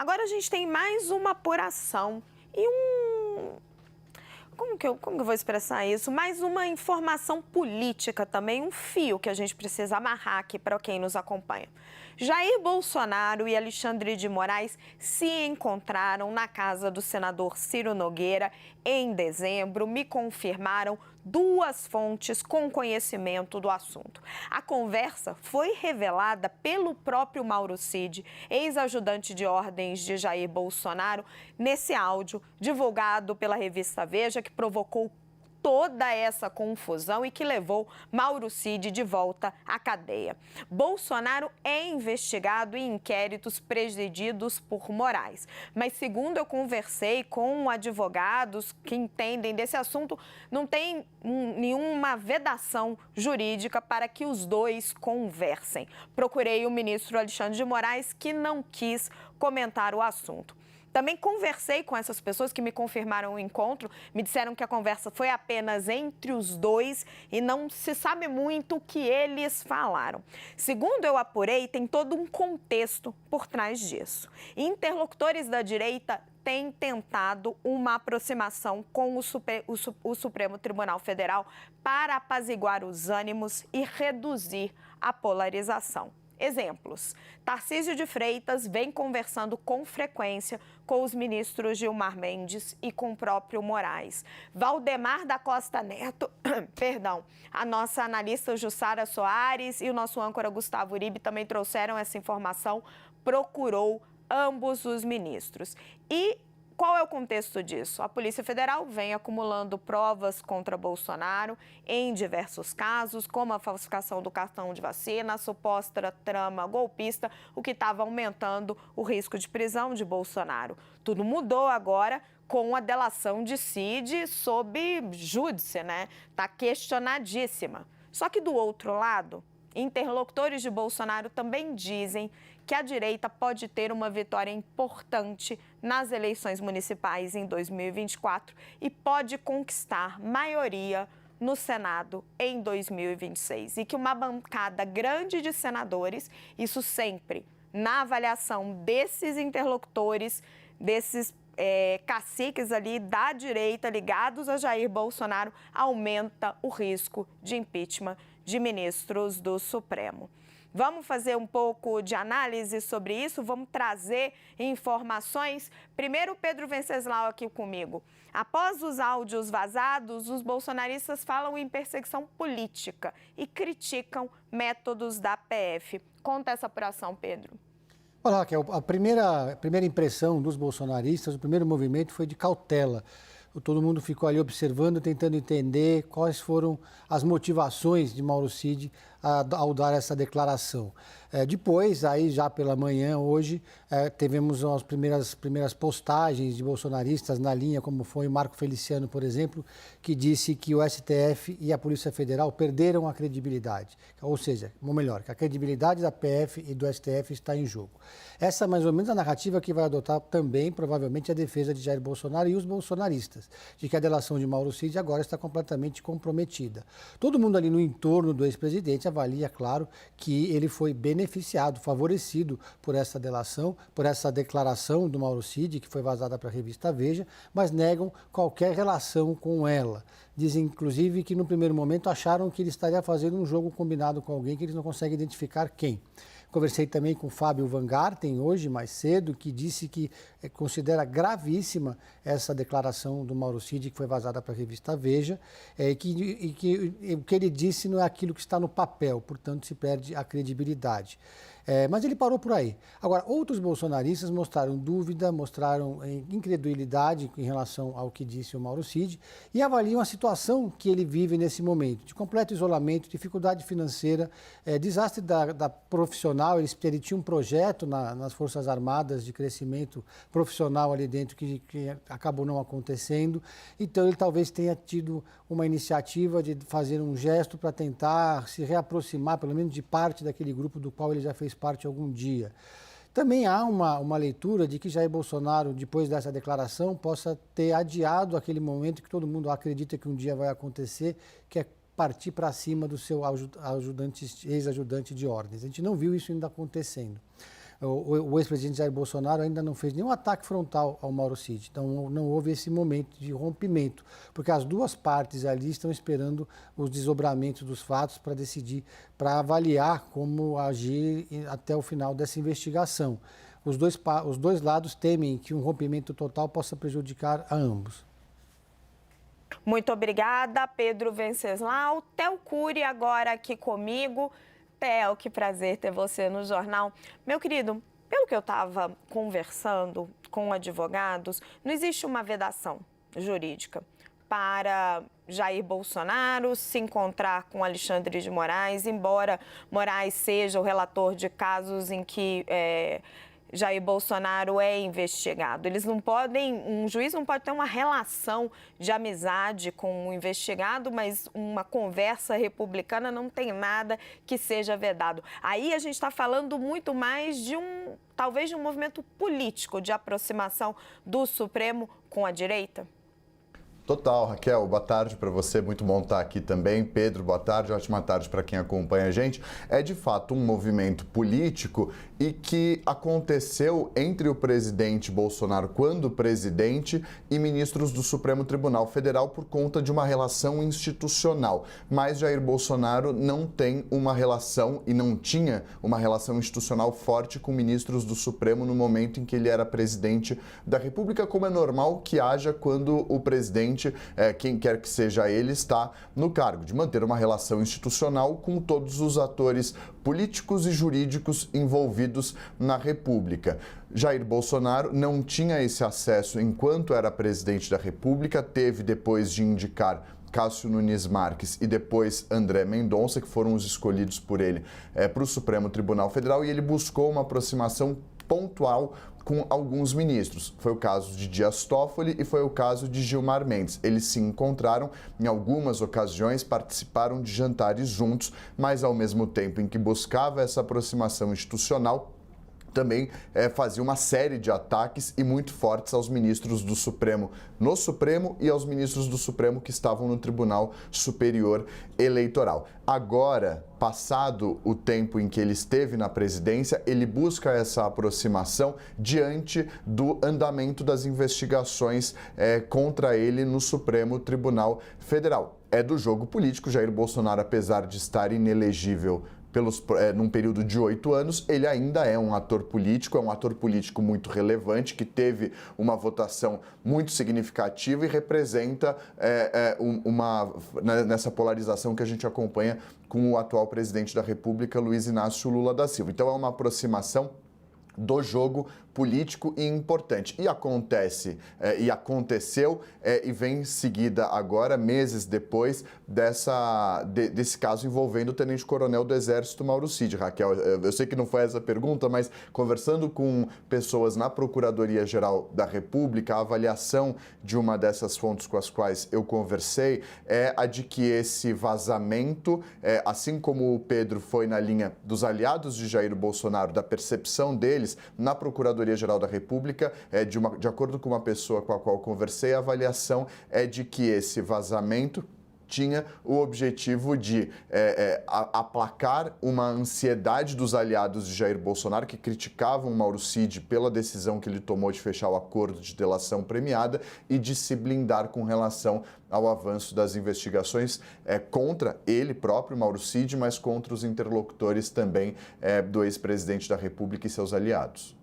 Agora a gente tem mais uma apuração e Como que eu vou expressar isso? Mais uma informação política também, um fio que a gente precisa amarrar aqui para quem nos acompanha. Jair Bolsonaro e Alexandre de Moraes se encontraram na casa do senador Ciro Nogueira em dezembro, me confirmaram duas fontes com conhecimento do assunto. A conversa foi revelada pelo próprio Mauro Cid, ex-ajudante de ordens de Jair Bolsonaro, nesse áudio divulgado pela revista Veja, que provocou toda essa confusão e que levou Mauro Cid de volta à cadeia. Bolsonaro é investigado em inquéritos presididos por Moraes, mas segundo eu conversei com advogados que entendem desse assunto, não tem nenhuma vedação jurídica para que os dois conversem. Procurei o ministro Alexandre de Moraes, que não quis comentar o assunto. Também conversei com essas pessoas que me confirmaram o encontro, me disseram que a conversa foi apenas entre os dois e não se sabe muito o que eles falaram. Segundo eu apurei, tem todo um contexto por trás disso. Interlocutores da direita têm tentado uma aproximação com o Supremo Tribunal Federal para apaziguar os ânimos e reduzir a polarização. Exemplos: Tarcísio de Freitas vem conversando com frequência com os ministros Gilmar Mendes e com o próprio Moraes. Valdemar da Costa Neto, a nossa analista Jussara Soares e o nosso âncora Gustavo Uribe também trouxeram essa informação, procurou ambos os ministros. E qual é o contexto disso? A Polícia Federal vem acumulando provas contra Bolsonaro em diversos casos, como a falsificação do cartão de vacina, a suposta trama golpista, o que estava aumentando o risco de prisão de Bolsonaro. Tudo mudou agora com a delação de Cid sob júdice, né? Está questionadíssima. Só que do outro lado, interlocutores de Bolsonaro também dizem que a direita pode ter uma vitória importante nas eleições municipais em 2024 e pode conquistar maioria no Senado em 2026. E que uma bancada grande de senadores, isso sempre na avaliação desses interlocutores, desses caciques ali da direita ligados a Jair Bolsonaro, aumenta o risco de impeachment de ministros do Supremo. Vamos fazer um pouco de análise sobre isso, vamos trazer informações. Primeiro, Pedro Venceslau aqui comigo. Após os áudios vazados, os bolsonaristas falam em perseguição política e criticam métodos da PF. Conta essa apuração, Pedro. Olha, Raquel, a primeira impressão dos bolsonaristas, o primeiro movimento foi de cautela. Todo mundo ficou ali observando, tentando entender quais foram as motivações de Mauro Cid ao dar essa declaração. Depois, aí já pela manhã, hoje, tivemos as primeiras postagens de bolsonaristas na linha, como foi o Marco Feliciano, por exemplo, que disse que o STF e a Polícia Federal perderam a credibilidade. Ou seja, ou melhor, que a credibilidade da PF e do STF está em jogo. Essa é mais ou menos a narrativa que vai adotar também, provavelmente, a defesa de Jair Bolsonaro e os bolsonaristas, de que a delação de Mauro Cid agora está completamente comprometida. Todo mundo ali no entorno do ex-presidente avalia, claro, que ele foi beneficiado, favorecido por essa delação, por essa declaração do Mauro Cid, que foi vazada para a revista Veja, mas negam qualquer relação com ela. Dizem, inclusive, que no primeiro momento acharam que ele estaria fazendo um jogo combinado com alguém que eles não conseguem identificar quem. Conversei também com Fábio Van Garten, hoje, mais cedo, que disse que considera gravíssima essa declaração do Mauro Cid, que foi vazada para a revista Veja, que o que ele disse não é aquilo que está no papel, portanto, se perde a credibilidade. Mas ele parou por aí. Agora, outros bolsonaristas mostraram dúvida, mostraram incredulidade em relação ao que disse o Mauro Cid e avaliam a situação que ele vive nesse momento, de completo isolamento, dificuldade financeira, desastre da profissional. Ele tinha um projeto nas Forças Armadas de crescimento profissional ali dentro que acabou não acontecendo. Então, ele talvez tenha tido uma iniciativa de fazer um gesto para tentar se reaproximar, pelo menos de parte daquele grupo do qual ele já fez parte algum dia. Também há uma leitura de que Jair Bolsonaro, depois dessa declaração, possa ter adiado aquele momento que todo mundo acredita que um dia vai acontecer, que é partir para cima do seu ex-ajudante de ordens. A gente não viu isso ainda acontecendo. o ex-presidente Jair Bolsonaro ainda não fez nenhum ataque frontal ao Mauro Cid. Então, não houve esse momento de rompimento, porque as duas partes ali estão esperando os desdobramentos dos fatos para decidir, para avaliar como agir até o final dessa investigação. Os dois lados temem que um rompimento total possa prejudicar a ambos. Muito obrigada, Pedro Venceslau. Theo Cury agora aqui comigo. Theo, que prazer ter você no jornal. Meu querido, pelo que eu estava conversando com advogados, não existe uma vedação jurídica para Jair Bolsonaro se encontrar com Alexandre de Moraes, embora Moraes seja o relator de casos em que Jair Bolsonaro é investigado. Um juiz não pode ter uma relação de amizade com o investigado, mas uma conversa republicana não tem nada que seja vedado. Aí a gente está falando muito mais talvez de um movimento político de aproximação do Supremo com a direita? Total, Raquel, boa tarde para você, muito bom estar aqui também. Pedro, boa tarde, ótima tarde para quem acompanha a gente. É de fato um movimento político e que aconteceu entre o presidente Bolsonaro, quando presidente, e ministros do Supremo Tribunal Federal por conta de uma relação institucional. Mas Jair Bolsonaro não tem uma relação e não tinha uma relação institucional forte com ministros do Supremo no momento em que ele era presidente da República, como é normal que haja quando o presidente, quem quer que seja ele, está no cargo, de manter uma relação institucional com todos os atores políticos e jurídicos envolvidos na República. Jair Bolsonaro não tinha esse acesso enquanto era presidente da República, teve depois de indicar Cássio Nunes Marques e depois André Mendonça, que foram os escolhidos por ele para o Supremo Tribunal Federal, e ele buscou uma aproximação pontual com alguns ministros. Foi o caso de Dias Toffoli e foi o caso de Gilmar Mendes. Eles se encontraram em algumas ocasiões, participaram de jantares juntos, mas ao mesmo tempo em que buscava essa aproximação institucional, também fazia uma série de ataques e muito fortes aos ministros do Supremo no Supremo e aos ministros do Supremo que estavam no Tribunal Superior Eleitoral. Agora, passado o tempo em que ele esteve na presidência, ele busca essa aproximação diante do andamento das investigações contra ele no Supremo Tribunal Federal. É do jogo político. Jair Bolsonaro, apesar de estar inelegível num período de 8 anos, ele ainda é um ator político muito relevante, que teve uma votação muito significativa e representa nessa polarização que a gente acompanha com o atual presidente da República, Luiz Inácio Lula da Silva. Então é uma aproximação do jogo político e importante. E aconteceu e vem em seguida agora, meses depois, desse caso envolvendo o tenente-coronel do Exército, Mauro Cid. Raquel, eu sei que não foi essa a pergunta, mas conversando com pessoas na Procuradoria-Geral da República, a avaliação de uma dessas fontes com as quais eu conversei é a de que esse vazamento, assim como o Pedro foi na linha dos aliados de Jair Bolsonaro, da percepção deles na Procuradoria-Geral da República, de acordo com uma pessoa com a qual conversei, a avaliação é de que esse vazamento tinha o objetivo de aplacar uma ansiedade dos aliados de Jair Bolsonaro, que criticavam Mauro Cid pela decisão que ele tomou de fechar o acordo de delação premiada e de se blindar com relação ao avanço das investigações contra ele próprio, Mauro Cid, mas contra os interlocutores também do ex-presidente da República e seus aliados.